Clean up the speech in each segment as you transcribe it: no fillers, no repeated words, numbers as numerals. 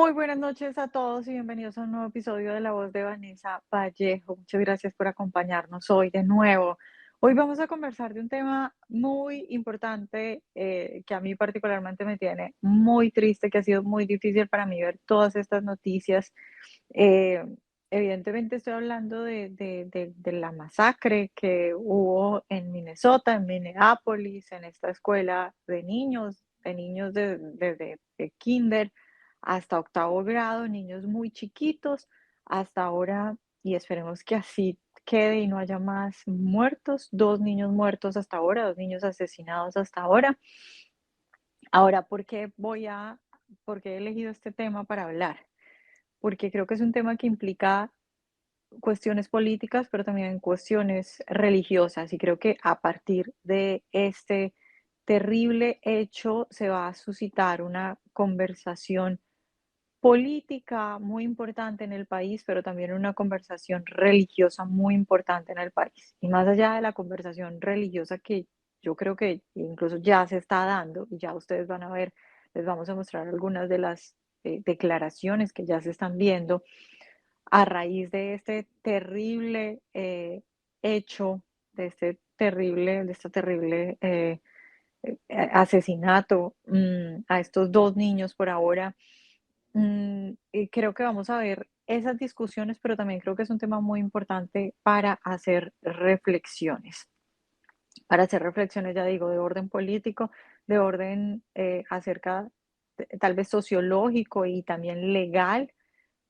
Muy buenas noches a todos y bienvenidos a un nuevo episodio de La Voz de Vanessa Vallejo. Muchas gracias por acompañarnos hoy de nuevo. Hoy vamos a conversar de un tema muy importante que a mí particularmente me tiene muy triste, que ha sido muy difícil para mí ver todas estas noticias. Eh, Evidentemente estoy hablando de la masacre que hubo en Minnesota, en Minneapolis, en esta escuela de niños desde de kinder hasta octavo grado, niños muy chiquitos, hasta ahora, y esperemos que así quede y no haya más muertos, dos niños muertos hasta ahora, dos niños asesinados hasta ahora. Ahora, por qué he elegido este tema para hablar? Porque creo que es un tema que implica cuestiones políticas, pero también cuestiones religiosas. Y creo que a partir de este terrible hecho se va a suscitar una conversación política muy importante en el país, pero también una conversación religiosa muy importante en el país. Y más allá de la conversación religiosa que yo creo que incluso ya se está dando, y ya ustedes van a ver, les vamos a mostrar algunas de las declaraciones que ya se están viendo a raíz de este terrible hecho, de este terrible asesinato a estos dos niños por ahora. Y creo que vamos a ver esas discusiones, pero también creo que es un tema muy importante para hacer reflexiones, ya digo, de orden político, de orden acerca, tal vez sociológico y también legal,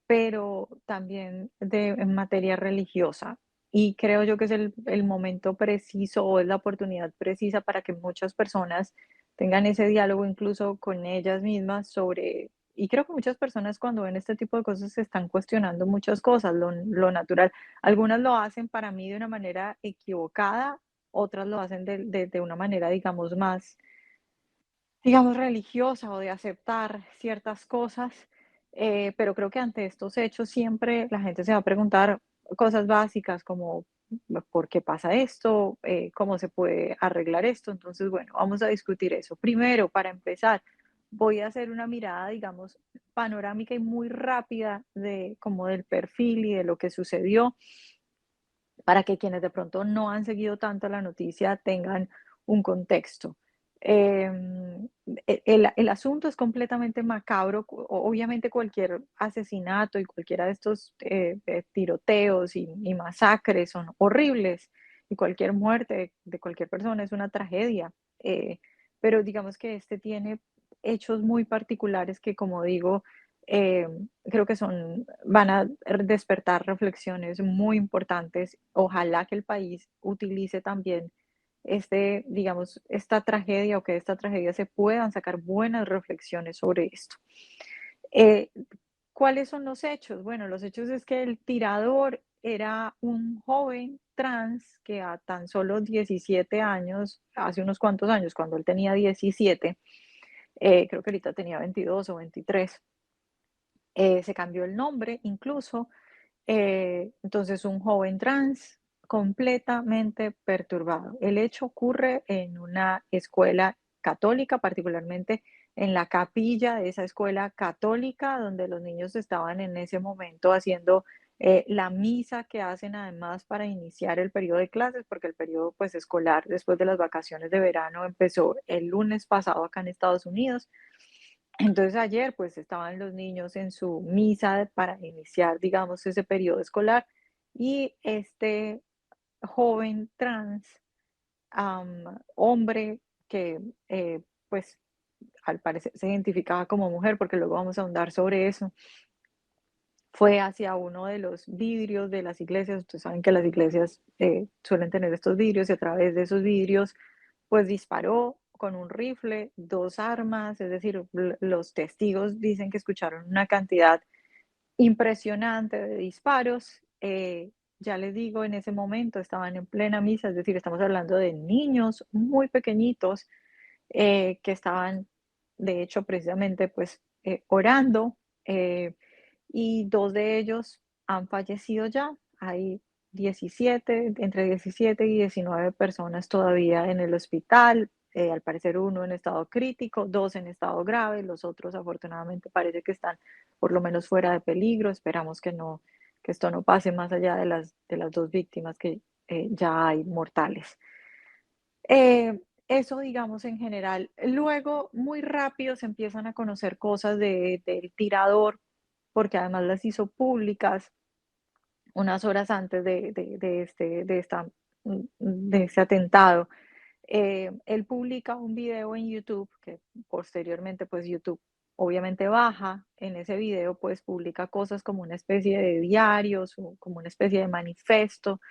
pero también en materia religiosa. Y creo yo que es el momento preciso o es la oportunidad precisa para que muchas personas tengan ese diálogo incluso con ellas mismas sobre, y creo que muchas personas cuando ven este tipo de cosas se están cuestionando muchas cosas, lo natural. Algunas lo hacen para mí de una manera equivocada, otras lo hacen de una manera, digamos, más digamos, religiosa o de aceptar ciertas cosas, pero creo que ante estos hechos siempre la gente se va a preguntar cosas básicas como ¿por qué pasa esto? ¿Cómo se puede arreglar esto? Entonces, bueno, vamos a discutir eso. Primero, para empezar, voy a hacer una mirada, digamos, panorámica y muy rápida de como del perfil y de lo que sucedió para que quienes de pronto no han seguido tanto la noticia tengan un contexto. El asunto es completamente macabro. Obviamente cualquier asesinato y cualquiera de estos tiroteos y masacres son horribles y cualquier muerte de cualquier persona es una tragedia. eh, pero digamos que este tiene hechos muy particulares que, como digo, eh, creo que van a despertar reflexiones muy importantes. Ojalá que el país utilice también digamos, esta tragedia o que de esta tragedia se puedan sacar buenas reflexiones sobre esto. Eh, ¿Cuáles son los hechos? Bueno, los hechos es que el tirador era un joven trans que a tan solo 17 años, hace unos cuantos años, cuando él tenía 17, creo que ahorita tenía 22 o 23, se cambió el nombre incluso. Entonces, un joven trans completamente perturbado. El hecho ocurre en una escuela católica, particularmente en la capilla de esa escuela católica, donde los niños estaban en ese momento haciendo la misa que hacen además para iniciar el periodo de clases, porque el periodo pues escolar después de las vacaciones de verano empezó el lunes pasado acá en Estados Unidos. Entonces ayer pues estaban los niños en su misa para iniciar, digamos, ese periodo escolar y este joven trans, hombre que pues al parecer se identificaba como mujer, porque luego vamos a ahondar sobre eso, fue hacia uno de los vidrios de las iglesias. Ustedes saben que las iglesias suelen tener estos vidrios y a través de esos vidrios pues disparó con un rifle, dos armas, es decir, los testigos dicen que escucharon una cantidad impresionante de disparos. Ya les digo, en ese momento estaban en plena misa, es decir, estamos hablando de niños muy pequeñitos que estaban, de hecho, precisamente pues orando. Y dos de ellos han fallecido ya. Hay 17, entre 17 y 19 personas todavía en el hospital. al parecer uno en estado crítico, dos en estado grave, los otros afortunadamente parece que están por lo menos fuera de peligro. Esperamos que no, que esto no pase más allá de las dos víctimas que ya hay mortales. Eso, digamos, en general. Luego, muy rápido se empiezan a conocer cosas del tirador, porque además las hizo públicas unas horas antes de este atentado. Él publica un video en YouTube que posteriormente, pues YouTube obviamente baja. En ese video, pues publica cosas como una especie de diarios o como una especie de manifiesto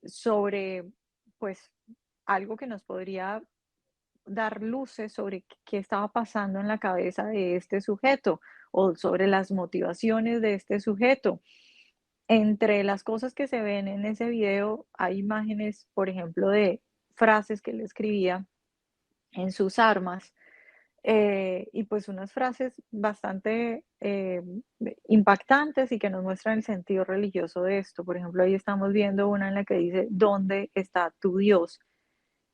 sobre, pues, algo que nos podría dar luces sobre qué estaba pasando en la cabeza de este sujeto o sobre las motivaciones de este sujeto. Entre las cosas que se ven en ese video hay imágenes, por ejemplo, de frases que él escribía en sus armas, y pues unas frases bastante impactantes y que nos muestran el sentido religioso de esto. Por ejemplo, ahí estamos viendo una en la que dice: ¿dónde está tu Dios?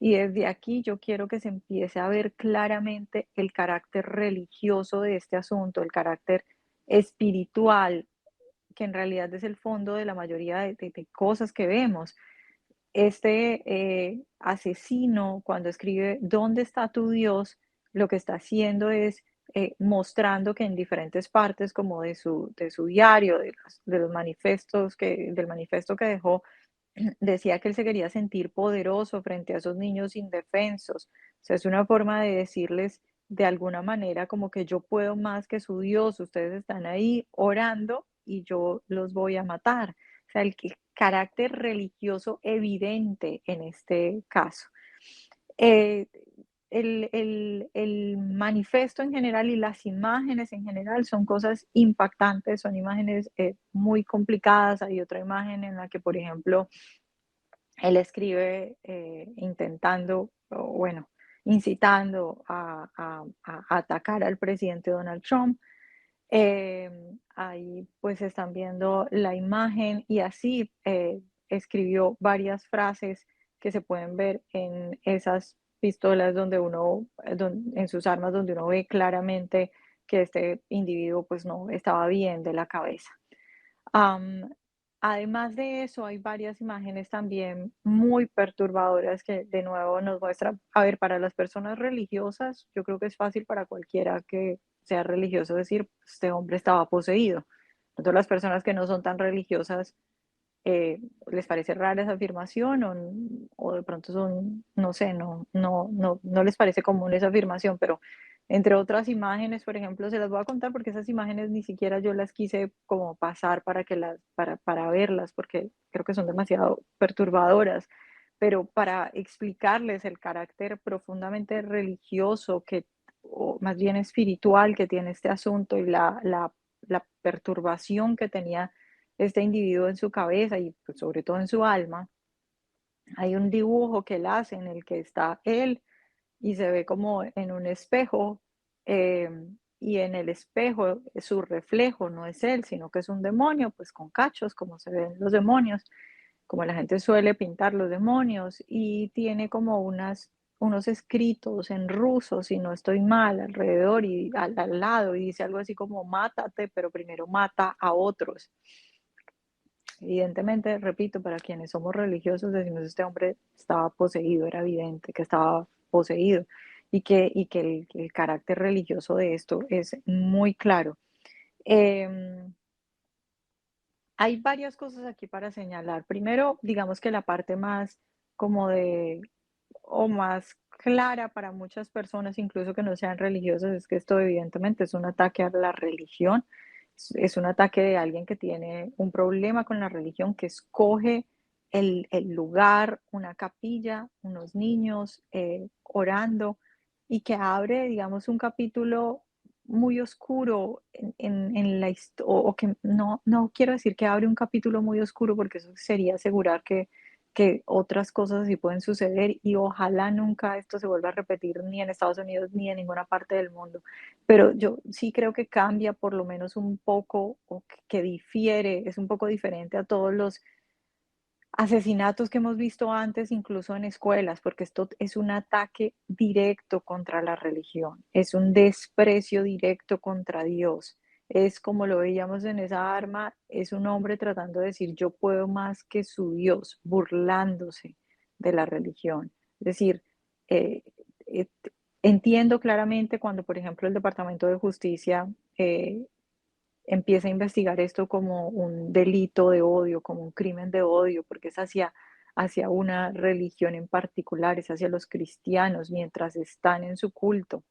Y desde aquí yo quiero que se empiece a ver claramente el carácter religioso de este asunto, el carácter espiritual, que en realidad es el fondo de la mayoría de cosas que vemos. Este asesino, cuando escribe ¿dónde está tu Dios?, lo que está haciendo es mostrando que en diferentes partes como de su diario, de los manifestos del manifiesto que dejó, decía que él se quería sentir poderoso frente a esos niños indefensos. O sea, es una forma de decirles de alguna manera como que yo puedo más que su Dios, ustedes están ahí orando y yo los voy a matar. O sea, el carácter religioso evidente en este caso. Eh, el manifiesto en general y las imágenes en general son cosas impactantes, son imágenes muy complicadas. Hay otra imagen en la que, por ejemplo, él escribe intentando, o bueno, incitando a atacar al presidente Donald Trump. Ahí pues están viendo la imagen y así escribió varias frases que se pueden ver en esas pistolas donde uno, en sus armas donde uno ve claramente que este individuo pues no estaba bien de la cabeza. Am, Además de eso, hay varias imágenes también muy perturbadoras que de nuevo nos muestran, a ver, para las personas religiosas, yo creo que es fácil para cualquiera que sea religioso decir: este hombre estaba poseído. Entonces, las personas que no son tan religiosas, ¿les parece rara esa afirmación o de pronto son, no sé, no les parece común esa afirmación? Pero entre otras imágenes, por ejemplo, se las voy a contar porque esas imágenes ni siquiera yo las quise como pasar para verlas, porque creo que son demasiado perturbadoras, pero para explicarles el carácter profundamente religioso o más bien espiritual que tiene este asunto y la perturbación que tenía este individuo en su cabeza y pues, sobre todo en su alma. Hay un dibujo que él hace en el que está él y se ve como en un espejo, y en el espejo su reflejo no es él, sino que es un demonio, pues con cachos, como se ven los demonios, como la gente suele pintar los demonios, y tiene como unos escritos en ruso, si no estoy mal, alrededor y al lado, y dice algo así como mátate, pero primero mata a otros. Evidentemente, repito, para quienes somos religiosos decimos: este hombre estaba poseído, era evidente que estaba poseído y que el carácter religioso de esto es muy claro. Em, Hay varias cosas aquí para señalar. Primero, digamos que la parte más como de, o más clara para muchas personas, incluso que no sean religiosas, es que esto evidentemente es un ataque a la religión, es un ataque de alguien que tiene un problema con la religión, que escoge el lugar, una capilla, unos niños orando y que abre, digamos, un capítulo muy oscuro en la historia, o que no quiero decir que abre un capítulo muy oscuro, porque eso sería asegurar que otras cosas así pueden suceder y ojalá nunca esto se vuelva a repetir ni en Estados Unidos ni en ninguna parte del mundo. Pero yo sí creo que cambia por lo menos un poco o que difiere, es un poco diferente asesinatos que hemos visto antes, incluso en escuelas, porque esto es un ataque directo contra la religión, es un desprecio directo contra Dios. Es como lo veíamos en esa arma, es un hombre tratando de decir yo puedo más que su Dios, burlándose de la religión. Es decir, eh, eh, entiendo claramente cuando, por ejemplo, el Departamento de Justicia empieza a investigar esto como un delito de odio, como un crimen de odio, porque es hacia una religión en particular, es hacia los cristianos mientras están en su culto.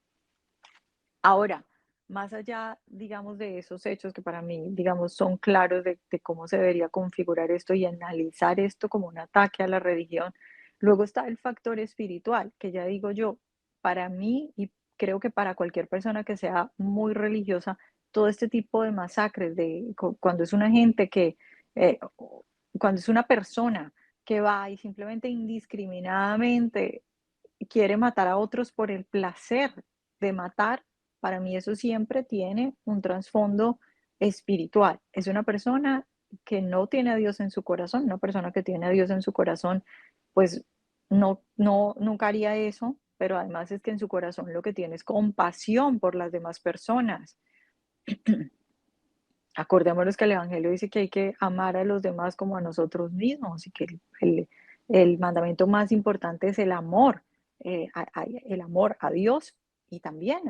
Ahora, más allá, digamos, de esos hechos que para mí, digamos, son claros de cómo se debería configurar esto y analizar esto como un ataque a la religión, luego está el factor espiritual, que ya digo yo, para mí y creo que para cualquier persona que sea muy religiosa, todo este tipo de masacres, cuando es una gente que, cuando es una persona que va y simplemente indiscriminadamente quiere matar a otros por el placer de matar, para mí eso siempre tiene un trasfondo espiritual. Es una persona que no tiene a Dios en su corazón, una persona que tiene a Dios en su corazón, pues nunca haría eso, pero además es que en su corazón lo que tiene es compasión por las demás personas. Acordémonos que el Evangelio dice que hay que amar a los demás como a nosotros mismos y que el mandamiento más importante es el amor, el amor a Dios y también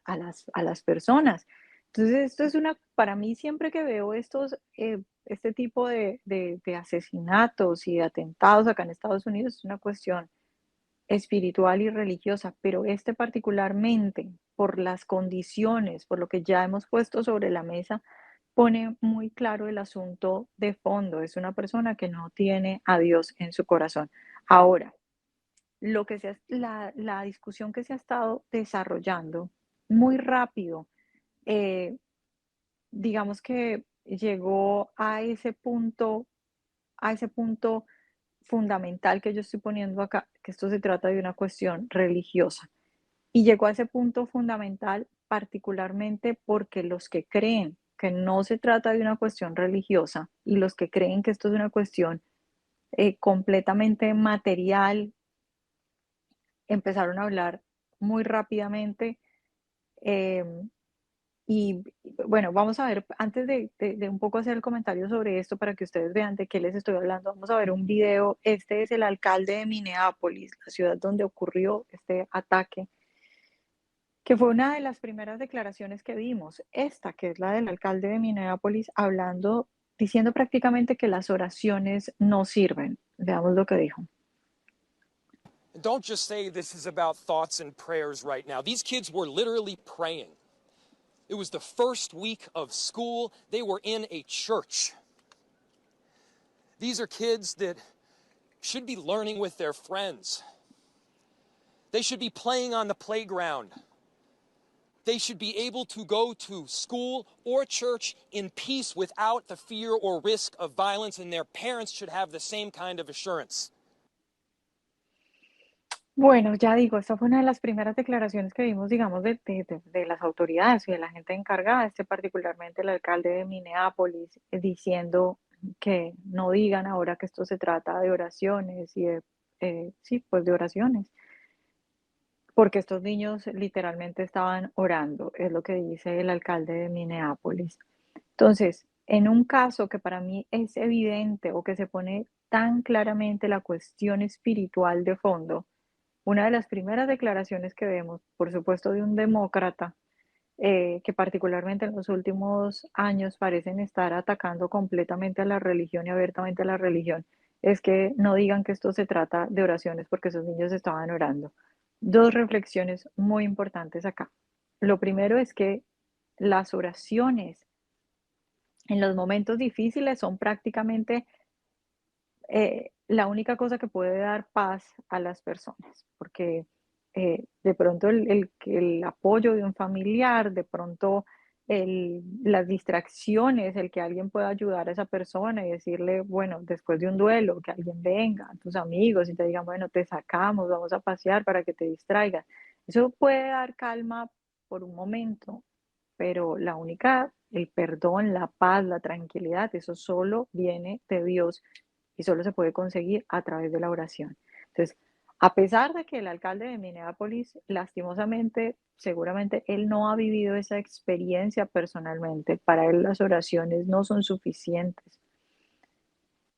a las personas. Entonces, esto es para mí siempre que veo este tipo de asesinatos y de atentados acá en Estados Unidos, es una cuestión espiritual y religiosa, pero este particularmente, por las condiciones, por lo que ya hemos puesto sobre la mesa, pone muy claro el asunto de fondo. Es una persona que no tiene a Dios en su corazón. Ahora, la discusión que se ha estado desarrollando muy rápido, eh, digamos que llegó a ese punto fundamental que yo estoy poniendo acá, que esto se trata de una cuestión religiosa. Y llegó a ese punto fundamental particularmente porque los que creen que no se trata de una cuestión religiosa y los que creen que esto es una cuestión completamente material, empezaron a hablar muy rápidamente. eh, y bueno, vamos a ver, antes de un poco hacer el comentario sobre esto para que ustedes vean de qué les estoy hablando, vamos a ver un video. Este es el alcalde de Minneapolis, la ciudad donde ocurrió este ataque, que fue una de las primeras declaraciones que vimos, esta que es la del alcalde de Minneapolis, hablando, diciendo prácticamente que las oraciones no sirven. Veamos lo que dijo. Don't just say this is about thoughts and prayers right now. These kids were literally praying. It was the first week of school. They were in a church. These are kids that should be learning with their friends. They should be playing on the playground. They should be able to go to school or church in peace without the fear or risk of violence, and their parents should have the same kind of assurance. Bueno, ya digo, esta fue una de las primeras declaraciones que vimos, digamos, de las autoridades y de la gente encargada, particularmente el alcalde de Minneapolis, diciendo que no digan ahora que esto se trata de oraciones y sí, pues de oraciones, porque estos niños literalmente estaban orando, es lo que dice el alcalde de Minneapolis. Entonces, en un caso que para mí es evidente o que se pone tan claramente la cuestión espiritual de fondo, una de las primeras declaraciones que vemos, por supuesto, de un demócrata, que particularmente en los últimos años parecen estar atacando completamente a la religión y abiertamente a la religión, es que no digan que esto se trata de oraciones porque esos niños estaban orando. Dos reflexiones muy importantes acá. Lo primero es que las oraciones en los momentos difíciles son prácticamente la única cosa que puede dar paz a las personas, porque de pronto el apoyo de un familiar, de pronto las distracciones, el que alguien pueda ayudar a esa persona y decirle, bueno, después de un duelo, que alguien venga, tus amigos, y te digan, bueno, te sacamos, vamos a pasear para que te distraigas. Eso puede dar calma por un momento, pero el perdón, la paz, la tranquilidad, eso solo viene de Dios y solo se puede conseguir a través de la oración. Entonces, a pesar de que el alcalde de Minneapolis, lastimosamente, seguramente él no ha vivido esa experiencia personalmente, para él las oraciones no son suficientes.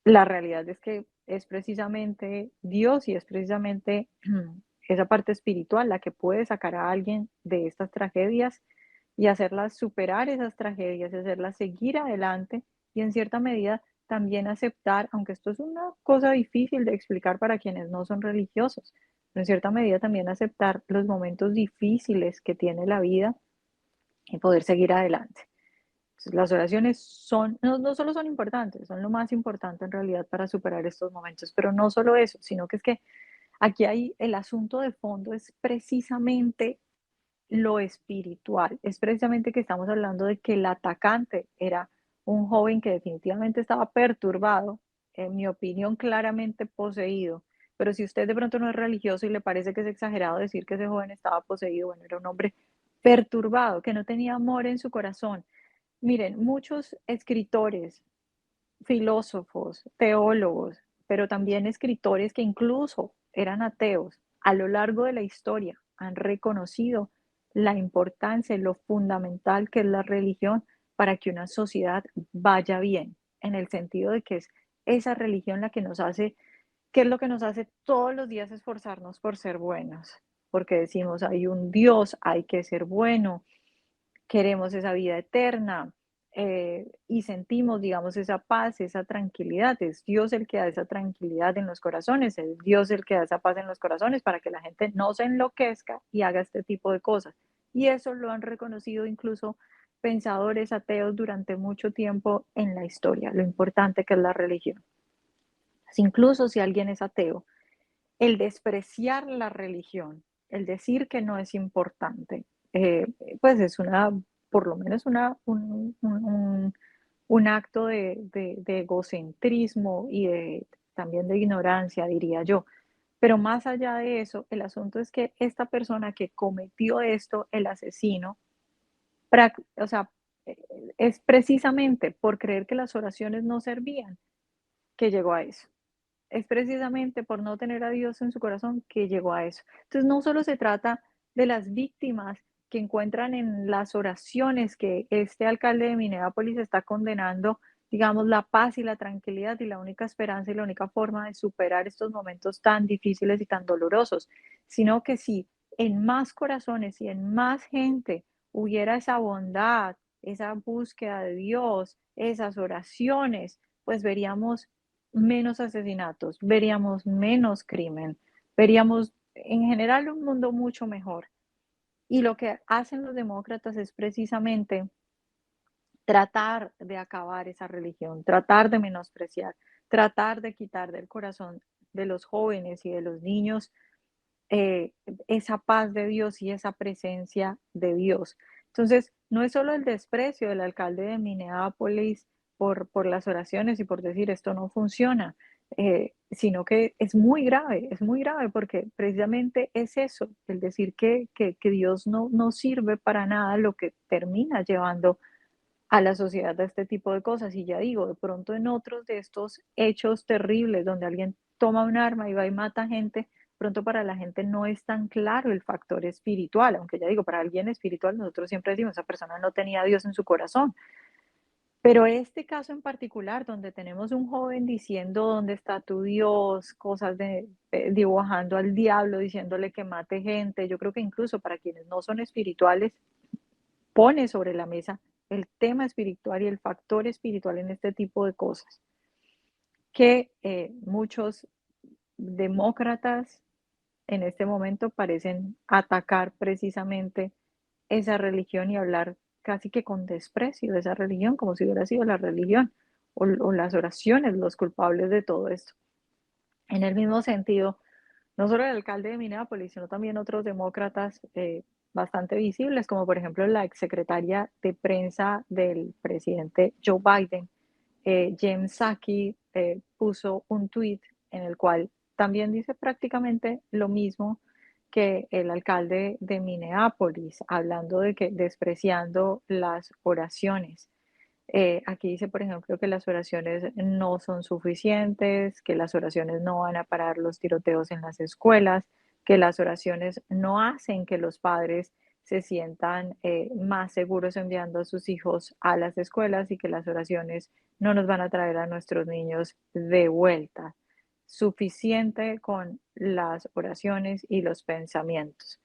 La realidad es que es precisamente Dios y es precisamente esa parte espiritual la que puede sacar a alguien de estas tragedias y hacerlas superar esas tragedias, y hacerlas seguir adelante y en cierta medida también aceptar, aunque esto es una cosa difícil de explicar para quienes no son religiosos, pero en cierta medida también aceptar los momentos difíciles que tiene la vida y poder seguir adelante. Entonces, las oraciones son, no solo son importantes, son lo más importante en realidad para superar estos momentos, pero no solo eso, sino que es que aquí hay el asunto de fondo es precisamente lo espiritual, es precisamente que estamos hablando de que el atacante era un joven que definitivamente estaba perturbado, en mi opinión claramente poseído, pero si usted de pronto no es religioso y le parece que es exagerado decir que ese joven estaba poseído, bueno, era un hombre perturbado, que no tenía amor en su corazón. Miren, muchos escritores, filósofos, teólogos, pero también escritores que incluso eran ateos, a lo largo de la historia han reconocido la importancia y lo fundamental que es la religión para que una sociedad vaya bien, en el sentido de que es esa religión la que nos hace, ¿qué es lo que nos hace todos los días esforzarnos por ser buenos? Porque decimos, hay un Dios, hay que ser bueno, queremos esa vida eterna, y sentimos, digamos, esa paz, esa tranquilidad. Es Dios el que da esa tranquilidad en los corazones, es Dios el que da esa paz en los corazones para que la gente no se enloquezca y haga este tipo de cosas. Y eso lo han reconocido incluso pensadores ateos durante mucho tiempo en la historia, lo importante que es la religión. Incluso si alguien es ateo, el despreciar la religión, el decir que no es importante, pues es una, por lo menos un acto de egocentrismo y también de ignorancia, diría yo. Pero más allá de eso, el asunto es que esta persona que cometió esto, el asesino, o sea, eh, es precisamente por creer que las oraciones no servían que llegó a eso. Es precisamente por no tener a Dios en su corazón que llegó a eso. Entonces, no solo se trata de las víctimas que encuentran en las oraciones que este alcalde de Minneapolis está condenando, digamos, la paz y la tranquilidad y la única esperanza y la única forma de superar estos momentos tan difíciles y tan dolorosos, sino que si en más corazones y en más gente hubiera esa bondad, esa búsqueda de Dios, esas oraciones, pues veríamos menos asesinatos, veríamos menos crimen, veríamos en general un mundo mucho mejor. Y lo que hacen los demócratas es precisamente tratar de acabar esa religión, tratar de menospreciar, tratar de quitar del corazón de los jóvenes y de los niños eh, esa paz de Dios y esa presencia de Dios. Entonces, no es solo el desprecio del alcalde de Minneapolis por las oraciones y por decir esto no funciona, sino que es muy grave porque precisamente es eso, el decir que Dios no sirve para nada, lo que termina llevando a la sociedad a este tipo de cosas. Y ya digo, de pronto en otros de estos hechos terribles donde alguien toma un arma y va y mata gente, pronto para la gente no es tan claro el factor espiritual, aunque ya digo, para alguien espiritual nosotros siempre decimos, esa persona no tenía a Dios en su corazón. Pero este caso en particular, donde tenemos un joven diciendo dónde está tu Dios, cosas dibujando al diablo, diciéndole que mate gente, yo creo que incluso para quienes no son espirituales, pone sobre la mesa el tema espiritual y el factor espiritual en este tipo de cosas, que muchos demócratas en este momento parecen atacar precisamente esa religión y hablar casi que con desprecio de esa religión, como si hubiera sido la religión o las oraciones los culpables de todo esto. En el mismo sentido, no solo el alcalde de Minneapolis, sino también otros demócratas bastante visibles, como por ejemplo la exsecretaria de prensa del presidente Joe Biden, Jen Psaki, puso un tweet en el cual también dice prácticamente lo mismo que el alcalde de Minneapolis, hablando de que despreciando las oraciones. Aquí dice, por ejemplo, que las oraciones no son suficientes, que las oraciones no van a parar los tiroteos en las escuelas, que las oraciones no hacen que los padres se sientan más seguros enviando a sus hijos a las escuelas y que las oraciones no nos van a traer a nuestros niños de vuelta. Suficiente con las oraciones y los pensamientos.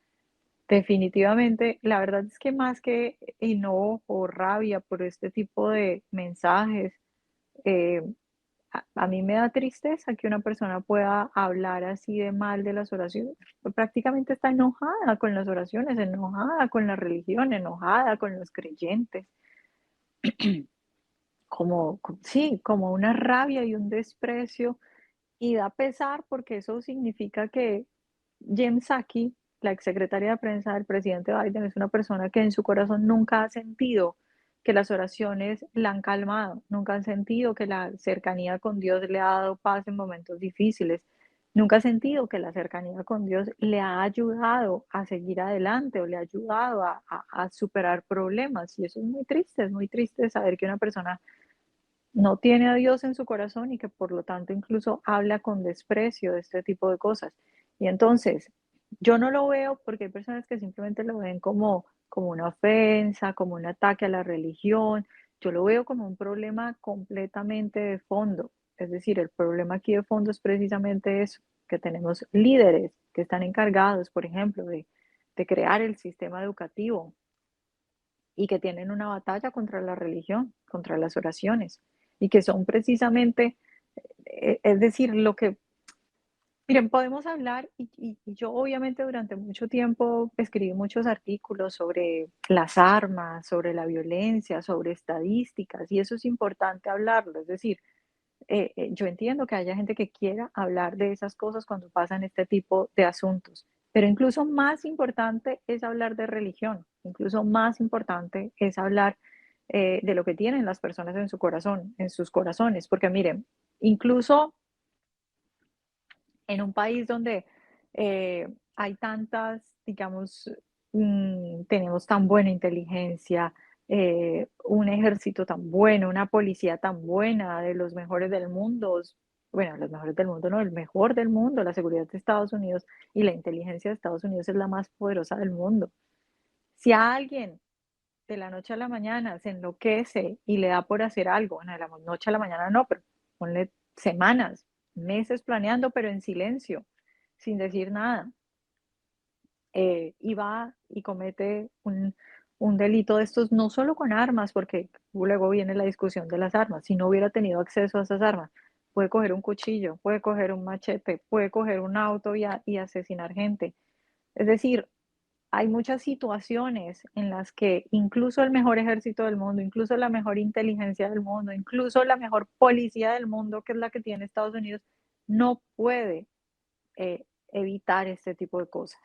Definitivamente, la verdad es que más que enojo o rabia por este tipo de mensajes, eh, a mí me da tristeza que una persona pueda hablar así de mal de las oraciones. Prácticamente está enojada con las oraciones, enojada con la religión, enojada con los creyentes, sí, como una rabia y un desprecio. Y da pesar porque eso significa que Jen Psaki, la exsecretaria de prensa del presidente Biden, es una persona que en su corazón nunca ha sentido que las oraciones la han calmado, nunca han sentido que la cercanía con Dios le ha dado paz en momentos difíciles, nunca ha sentido que la cercanía con Dios le ha ayudado a seguir adelante o le ha ayudado a superar problemas. Y eso es muy triste saber que una persona no tiene a Dios en su corazón y que por lo tanto incluso habla con desprecio de este tipo de cosas. Y entonces, yo no lo veo porque hay personas que simplemente lo ven como una ofensa, como un ataque a la religión. Yo lo veo como un problema completamente de fondo. Es decir, el problema aquí de fondo es precisamente eso, que tenemos líderes que están encargados, por ejemplo, de crear el sistema educativo y que tienen una batalla contra la religión, contra las oraciones, y que son precisamente, es decir, lo que, miren, podemos hablar, y yo obviamente durante mucho tiempo escribí muchos artículos sobre las armas, sobre la violencia, sobre estadísticas, y eso es importante hablarlo, es decir, yo entiendo que haya gente que quiera hablar de esas cosas cuando pasan este tipo de asuntos, pero incluso más importante es hablar de religión, incluso más importante es hablar de lo que tienen las personas en su corazón, en sus corazones, porque miren, incluso en un país donde hay tantas, digamos, tenemos tan buena inteligencia, un ejército tan bueno, una policía tan buena, de los mejores del mundo, bueno, los mejores del mundo, no, el mejor del mundo, la seguridad de Estados Unidos y la inteligencia de Estados Unidos es la más poderosa del mundo. Si a alguien de la noche a la mañana se enloquece y le da por hacer algo, bueno, de la noche a la mañana no, pero ponle semanas, meses planeando, pero en silencio, sin decir nada, y va y comete un delito de estos, no solo con armas, porque luego viene la discusión de las armas, si no hubiera tenido acceso a esas armas, puede coger un cuchillo, puede coger un machete, puede coger un auto y asesinar gente. Es decir, hay muchas situaciones en las que incluso el mejor ejército del mundo, incluso la mejor inteligencia del mundo, incluso la mejor policía del mundo, que es la que tiene Estados Unidos, no puede evitar este tipo de cosas.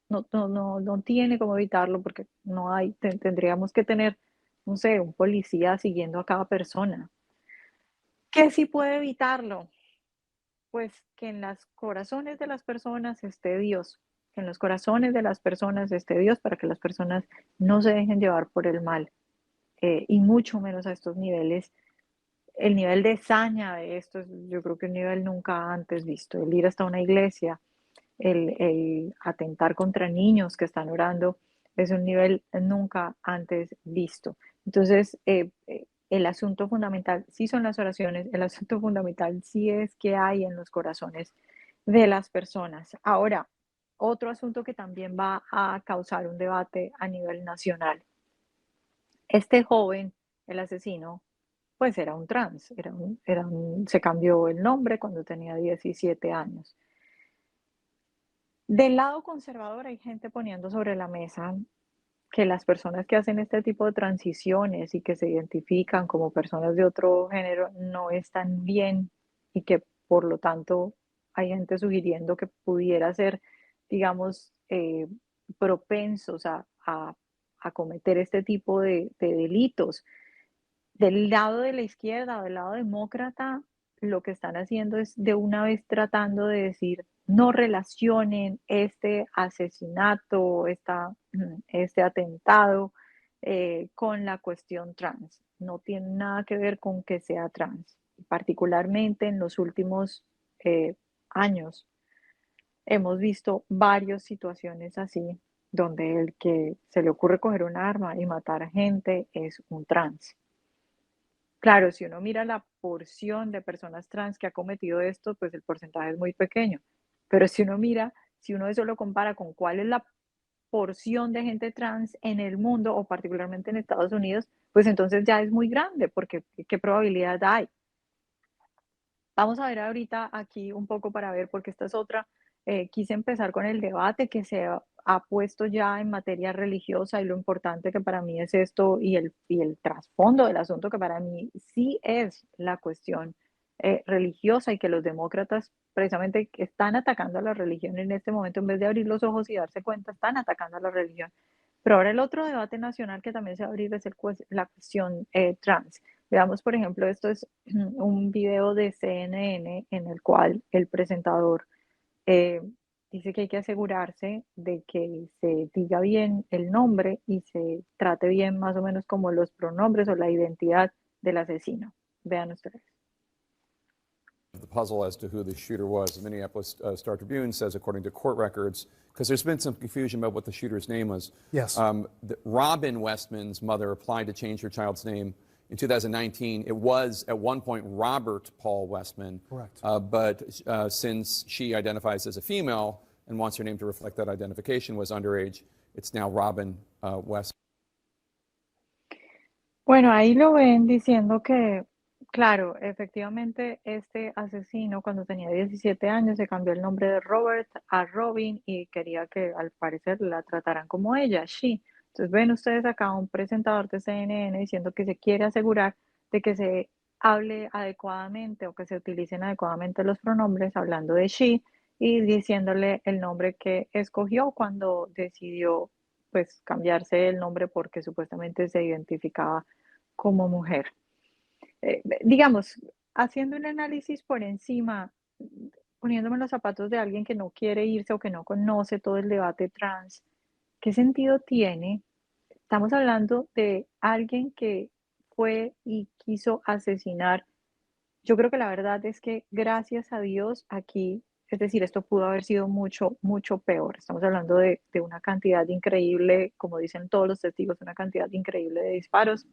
No tiene cómo evitarlo porque no hay, tendríamos que tener, no sé, un policía siguiendo a cada persona. ¿Qué sí puede evitarlo? Pues que en los corazones de las personas esté Dios, que en los corazones de las personas esté Dios para que las personas no se dejen llevar por el mal, y mucho menos a estos niveles. El nivel de saña de esto es, yo creo que un nivel nunca antes visto. El ir hasta una iglesia, el atentar contra niños que están orando, es un nivel nunca antes visto. Entonces, el asunto fundamental sí son las oraciones, el asunto fundamental sí es qué hay en los corazones de las personas. Ahora, otro asunto que también va a causar un debate a nivel nacional. Este joven, el asesino, pues era un trans, se cambió el nombre cuando tenía 17 años. Del lado conservador hay gente poniendo sobre la mesa que las personas que hacen este tipo de transiciones y que se identifican como personas de otro género no están bien y que por lo tanto hay gente sugiriendo que pudiera ser, digamos, propensos a cometer este tipo de delitos. Del lado de la izquierda, del lado demócrata, lo que están haciendo es de una vez tratando de decir, no relacionen este asesinato, este atentado con la cuestión trans. no tiene nada que ver con que sea trans. Particularmente en los últimos años hemos visto varias situaciones así, donde el que se le ocurre coger un arma y matar gente es un trans. Claro, si uno mira la porción de personas trans que ha cometido esto, pues el porcentaje es muy pequeño. Pero si uno mira, si uno eso lo compara con cuál es la porción de gente trans en el mundo o particularmente en Estados Unidos, pues entonces ya es muy grande, porque ¿qué probabilidad hay? Vamos a ver ahorita aquí un poco para ver, porque esta es otra, quise empezar con el debate que se ha puesto ya en materia religiosa y lo importante que para mí es esto y el trasfondo del asunto que para mí sí es la cuestión religiosa y que los demócratas precisamente están atacando a la religión en este momento en vez de abrir los ojos y darse cuenta, están atacando a la religión. Pero ahora el otro debate nacional que también se va a abrir es la cuestión trans. Veamos, por ejemplo, esto es un video de CNN en el cual el presentador eh, dice que hay que asegurarse de que se diga bien el nombre y se trate bien más o menos como los pronombres o la identidad del asesino. Vean ustedes. The puzzle as to who the shooter was. The Minneapolis Star Tribune says, according to court records, because there's been some confusion about what the shooter's name was. Yes. Robin Westman's mother applied to change her child's name in 2019. It was at one point Robert Paul Westman. Correct. But since she identifies as a female and wants her name to reflect that identification, was underage, it's now Robin Westman. Bueno, ahí lo ven diciendo que, claro, efectivamente este asesino cuando tenía 17 años se cambió el nombre de Robert a Robin y quería que al parecer la trataran como ella, she. Entonces ven ustedes acá un presentador de CNN diciendo que se quiere asegurar de que se hable adecuadamente o que se utilicen adecuadamente los pronombres hablando de she y diciéndole el nombre que escogió cuando decidió pues cambiarse el nombre porque supuestamente se identificaba como mujer. Digamos, haciendo un análisis por encima, poniéndome en los zapatos de alguien que no quiere irse o que no conoce todo el debate trans, ¿qué sentido tiene? Estamos hablando de alguien que fue y quiso asesinar. Yo creo que la verdad es que gracias a Dios aquí, es decir, esto pudo haber sido mucho, mucho peor. Estamos hablando de una cantidad increíble, como dicen todos los testigos, una cantidad increíble de disparos,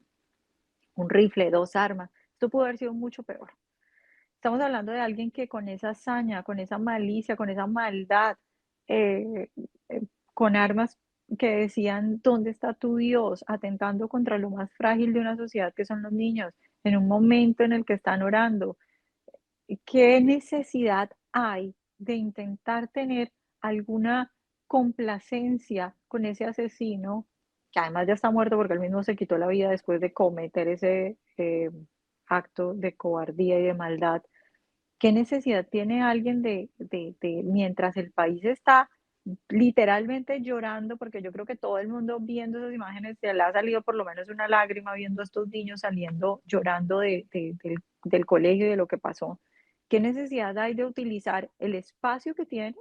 un rifle, dos armas. Esto pudo haber sido mucho peor. Estamos hablando de alguien que con esa hazaña, con esa malicia, con esa maldad, eh, con armas que decían, ¿dónde está tu Dios? Atentando contra lo más frágil de una sociedad que son los niños, en un momento en el que están orando. ¿Qué necesidad hay de intentar tener alguna complacencia con ese asesino, que además ya está muerto porque él mismo se quitó la vida después de cometer ese acto de cobardía y de maldad? ¿Qué necesidad tiene alguien mientras el país está literalmente llorando? Porque yo creo que todo el mundo viendo esas imágenes se le ha salido por lo menos una lágrima viendo a estos niños saliendo llorando del colegio y de lo que pasó. ¿Qué necesidad hay de utilizar el espacio que tiene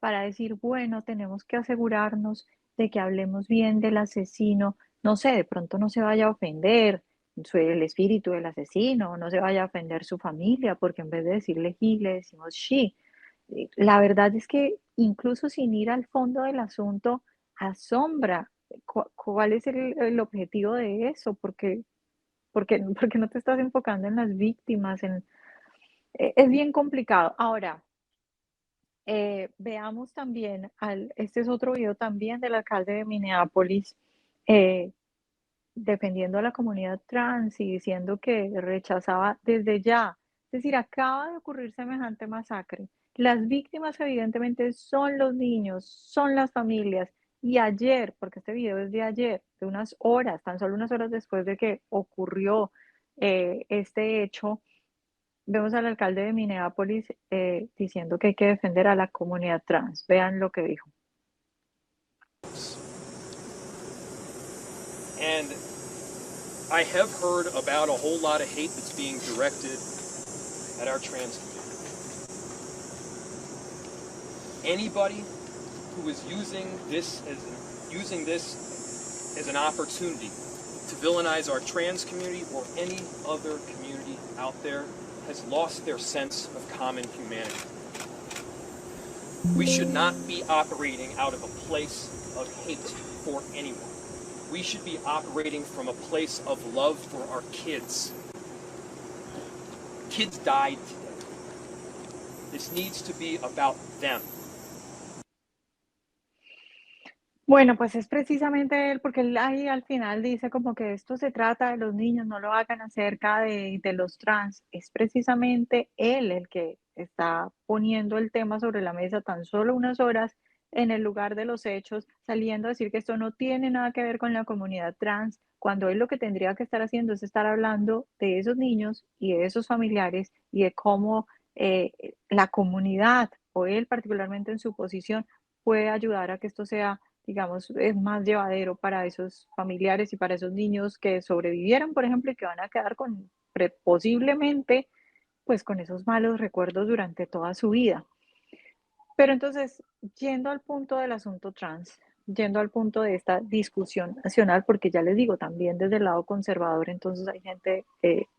para decir, bueno, tenemos que asegurarnos de que hablemos bien del asesino? No sé, de pronto no se vaya a ofender el espíritu del asesino, no se vaya a ofender su familia, porque en vez de decirle he, le decimos she. La verdad es que incluso sin ir al fondo del asunto, asombra cuál es el objetivo de eso, porque no te estás enfocando en las víctimas, es bien complicado. Ahora, veamos también, este es otro video también del alcalde de Minneapolis, eh, defendiendo a la comunidad trans y diciendo que rechazaba desde ya. Es decir, acaba de ocurrir semejante masacre. Las víctimas evidentemente son los niños, son las familias. Y ayer, porque este video es de ayer, de unas horas, tan solo unas horas después de que ocurrió este hecho, vemos al alcalde de Minneapolis diciendo que hay que defender a la comunidad trans. Vean lo que dijo. And I have heard about a whole lot of hate that's being directed at our trans community. Anybody who is using this as an opportunity to villainize our trans community or any other community out there has lost their sense of common humanity. We should not be operating out of a place of hate for anyone. We should be operating from a place of love for our kids. Kids died today. This needs to be about them. Bueno, pues es precisamente él, porque él ahí al final dice como que esto se trata de los niños, no lo hagan acerca de los trans. Es precisamente él el que está poniendo el tema sobre la mesa tan solo unas horas en el lugar de los hechos, saliendo a decir que esto no tiene nada que ver con la comunidad trans, cuando él lo que tendría que estar haciendo es estar hablando de esos niños y de esos familiares y de cómo la comunidad o él particularmente en su posición puede ayudar a que esto sea, digamos, es más llevadero para esos familiares y para esos niños que sobrevivieron, por ejemplo, y que van a quedar con posiblemente, pues con esos malos recuerdos durante toda su vida. Pero entonces, yendo al punto del asunto trans, yendo al punto de esta discusión nacional, porque ya les digo, también desde el lado conservador, entonces hay gente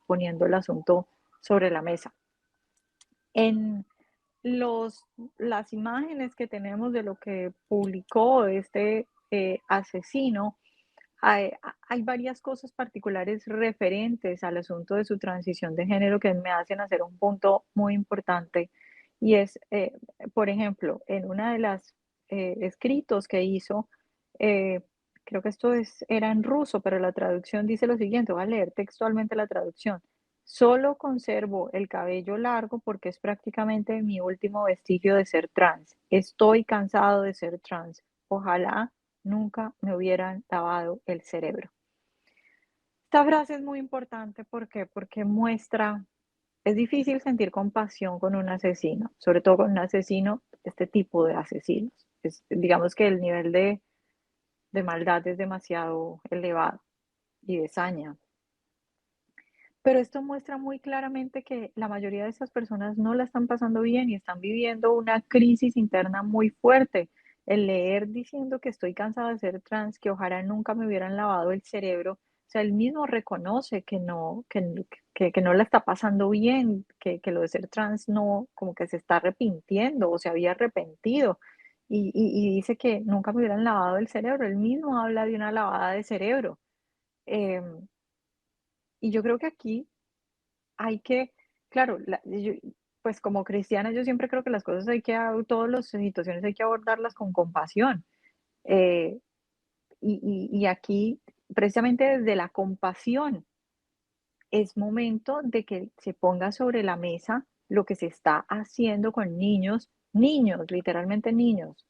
poniendo el asunto sobre la mesa. En los, las imágenes que tenemos de lo que publicó este asesino, hay varias cosas particulares referentes al asunto de su transición de género que me hacen hacer un punto muy importante. Y es, por ejemplo, en una de las escritos que hizo, eh, creo que esto era en ruso, pero la traducción dice lo siguiente, voy a leer textualmente la traducción. Solo conservo el cabello largo porque es prácticamente mi último vestigio de ser trans. Estoy cansado de ser trans. Ojalá nunca me hubieran lavado el cerebro. Esta frase es muy importante, ¿por qué? Porque muestra, es difícil sentir compasión con un asesino, sobre todo con un asesino, este tipo de asesinos. Digamos que el nivel de maldad es demasiado elevado y de saña. Pero esto muestra muy claramente que la mayoría de estas personas no la están pasando bien y están viviendo una crisis interna muy fuerte. El leer diciendo que estoy cansada de ser trans, que ojalá nunca me hubieran lavado el cerebro, o sea, él mismo reconoce que no, que no la está pasando bien, que lo de ser trans no, como que se está arrepintiendo o se había arrepentido. Y dice que nunca me hubieran lavado el cerebro. Él mismo habla de una lavada de cerebro. Em, y yo creo que aquí hay que, claro, pues como cristiana yo siempre creo que las cosas hay que, todas las situaciones hay que abordarlas con compasión. eh, y aquí, precisamente desde la compasión, es momento de que se ponga sobre la mesa lo que se está haciendo con niños, niños, literalmente niños,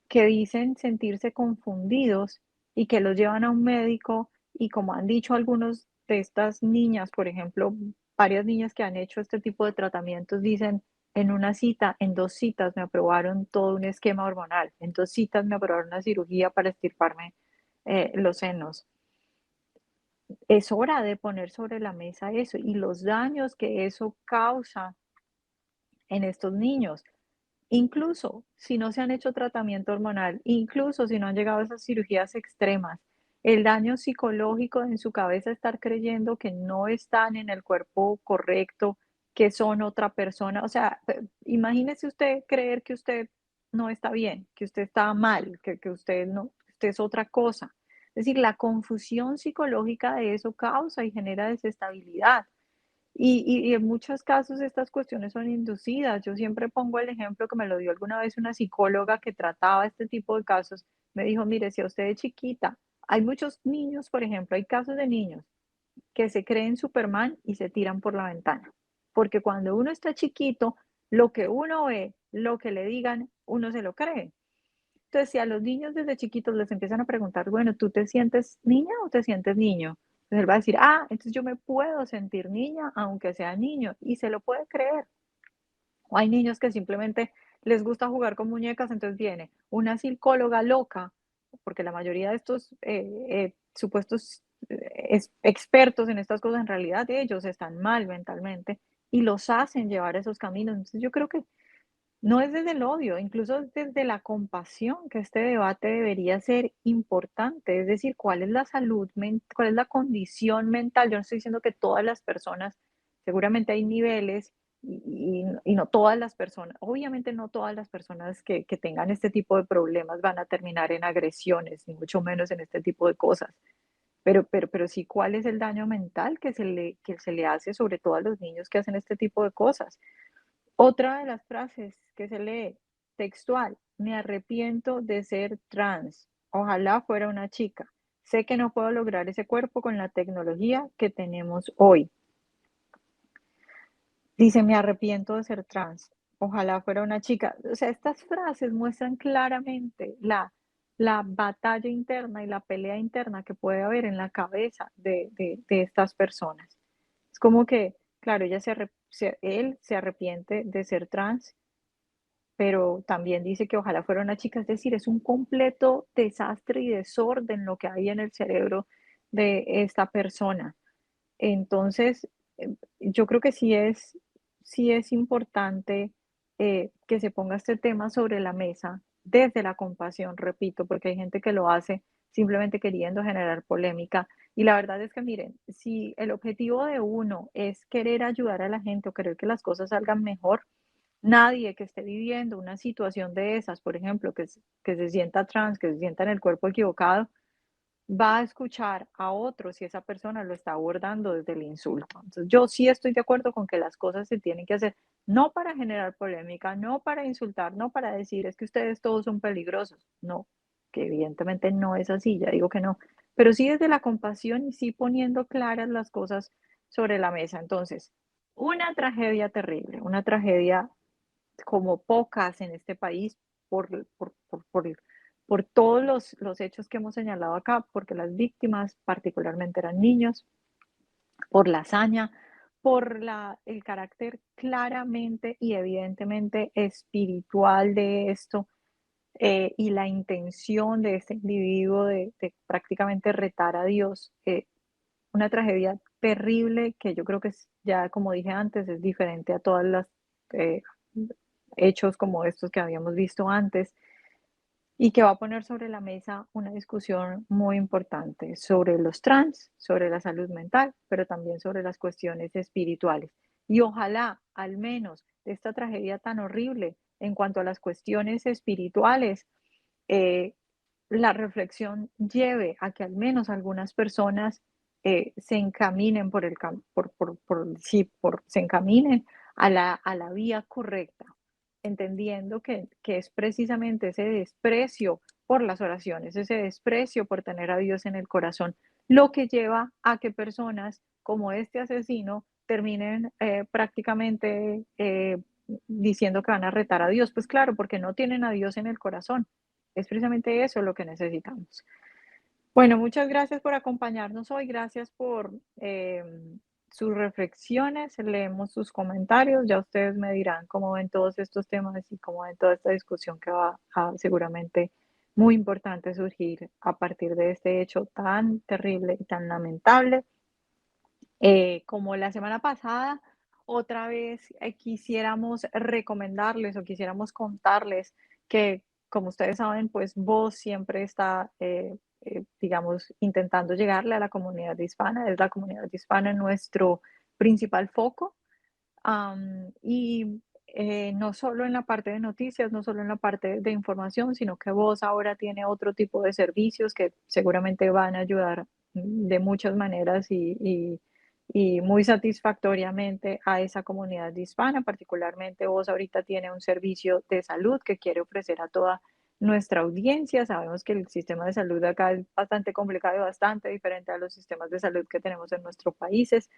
que dicen sentirse confundidos y que los llevan a un médico y como han dicho algunos de estas niñas, por ejemplo, varias niñas que han hecho este tipo de tratamientos dicen, en una cita, en 2 citas me aprobaron todo un esquema hormonal, en 2 citas me aprobaron una cirugía para extirparme los senos. Es hora de poner sobre la mesa eso y los daños que eso causa en estos niños. Incluso si no se han hecho tratamiento hormonal, incluso si no han llegado a esas cirugías extremas, el daño psicológico en su cabeza, estar creyendo que no están en el cuerpo correcto, que son otra persona. O sea, imagínese usted creer que usted no está bien, que usted está mal, que usted no, usted es otra cosa. Es decir, la confusión psicológica de eso causa y genera desestabilidad. Y en muchos casos estas cuestiones son inducidas. Yo siempre pongo el ejemplo que me lo dio alguna vez una psicóloga que trataba este tipo de casos. Me dijo, mire, si a usted es chiquita, hay muchos niños, por ejemplo, hay casos de niños que se creen Superman y se tiran por la ventana. Porque cuando uno está chiquito, lo que uno ve, lo que le digan, uno se lo cree. Entonces, si a los niños desde chiquitos les empiezan a preguntar, bueno, ¿tú te sientes niña o te sientes niño? Entonces él va a decir, ah, entonces yo me puedo sentir niña aunque sea niño y se lo puede creer. O hay niños que simplemente les gusta jugar con muñecas, entonces viene una psicóloga loca, porque la mayoría de estos supuestos expertos en estas cosas, en realidad ellos están mal mentalmente y los hacen llevar esos caminos. Entonces yo creo que no es desde el odio, incluso es desde la compasión que este debate debería ser importante, es decir, cuál es la salud, cuál es la condición mental. Yo no estoy diciendo que todas las personas, seguramente hay niveles y no todas las personas, obviamente no todas las personas que tengan este tipo de problemas van a terminar en agresiones, ni mucho menos en este tipo de cosas. Pero sí, ¿cuál es el daño mental que se le hace sobre todo a los niños que hacen este tipo de cosas? Otra de las frases que se lee textual: me arrepiento de ser trans. Ojalá fuera una chica. Sé que no puedo lograr ese cuerpo con la tecnología que tenemos hoy. Dice, me arrepiento de ser trans. Ojalá fuera una chica. O sea, estas frases muestran claramente la batalla interna y la pelea interna que puede haber en la cabeza de estas personas. Es como que, claro, él se arrepiente de ser trans, pero también dice que ojalá fuera una chica. Es decir, es un completo desastre y desorden lo que hay en el cerebro de esta persona. Entonces, yo creo que sí es importante que se ponga este tema sobre la mesa desde la compasión, repito, porque hay gente que lo hace simplemente queriendo generar polémica. Y la verdad es que, miren, si el objetivo de uno es querer ayudar a la gente o querer que las cosas salgan mejor, nadie que esté viviendo una situación de esas, por ejemplo, que se sienta trans, que se sienta en el cuerpo equivocado, va a escuchar a otro si esa persona lo está abordando desde el insulto. Entonces, yo sí estoy de acuerdo con que las cosas se tienen que hacer, no para generar polémica, no para insultar, no para decir es que ustedes todos son peligrosos, no, que evidentemente no es así, ya digo que no, pero sí desde la compasión y sí poniendo claras las cosas sobre la mesa. Entonces, una tragedia terrible, una tragedia como pocas en este país por todos los hechos que hemos señalado acá, porque las víctimas particularmente eran niños, por la hazaña, por el carácter claramente y evidentemente espiritual de esto, y la intención de este individuo de prácticamente retar a Dios. Una tragedia terrible que yo creo que ya, como dije antes, es diferente a todas las eh, hechos como estos que habíamos visto antes, y que va a poner sobre la mesa una discusión muy importante sobre los trans, sobre la salud mental, pero también sobre las cuestiones espirituales. Y ojalá, al menos de esta tragedia tan horrible en cuanto a las cuestiones espirituales, eh, la reflexión lleve a que al menos algunas personas se encaminen se encaminen a la vía correcta, entendiendo que es precisamente ese desprecio por las oraciones, ese desprecio por tener a Dios en el corazón, lo que lleva a que personas como este asesino terminen prácticamente diciendo que van a retar a Dios. Pues claro, porque no tienen a Dios en el corazón. Es precisamente eso lo que necesitamos. Bueno, muchas gracias por acompañarnos hoy, gracias por sus reflexiones, leemos sus comentarios, ya ustedes me dirán cómo ven todos estos temas y cómo ven toda esta discusión que va a seguramente muy importante surgir a partir de este hecho tan terrible y tan lamentable. Como la semana pasada, otra vez quisiéramos recomendarles o quisiéramos contarles que, como ustedes saben, pues Voz siempre está, digamos, intentando llegarle a la comunidad hispana. Es la comunidad hispana nuestro principal foco. No solo en la parte de noticias, no solo en la parte de información, sino que Voz ahora tiene otro tipo de servicios que seguramente van a ayudar de muchas maneras y muy satisfactoriamente a esa comunidad hispana. Particularmente Voz ahorita tiene un servicio de salud que quiere ofrecer a toda nuestra audiencia. Sabemos que el sistema de salud acá es bastante complicado y bastante diferente a los sistemas de salud que tenemos en nuestros países.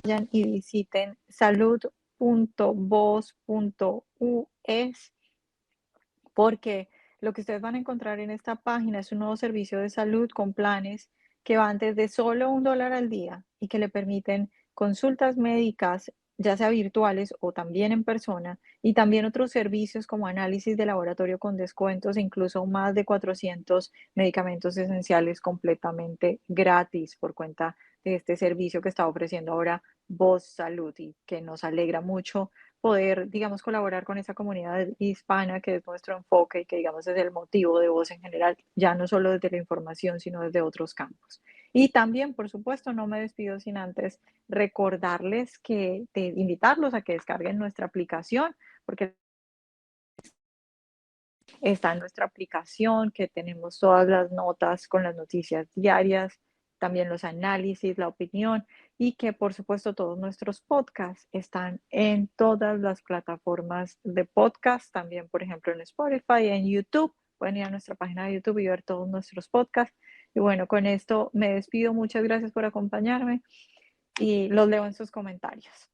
Vayan y visiten salud.voz.us, porque lo que ustedes van a encontrar en esta página es un nuevo servicio de salud con planes que van desde solo $1 al día y que le permiten consultas médicas, ya sea virtuales o también en persona, y también otros servicios como análisis de laboratorio con descuentos e incluso más de 400 medicamentos esenciales completamente gratis por cuenta de este servicio que está ofreciendo ahora Voz Salud y que nos alegra mucho poder, digamos, colaborar con esa comunidad hispana que es nuestro enfoque y que, digamos, es el motivo de Voz en general, ya no solo desde la información, sino desde otros campos. Y también, por supuesto, no me despido sin antes recordarles invitarlos a que descarguen nuestra aplicación, porque está en nuestra aplicación, que tenemos todas las notas con las noticias diarias, también los análisis, la opinión y que por supuesto todos nuestros podcasts están en todas las plataformas de podcast, también por ejemplo en Spotify, en YouTube. Pueden ir a nuestra página de YouTube y ver todos nuestros podcasts. Y bueno, con esto me despido. Muchas gracias por acompañarme y los leo en sus comentarios.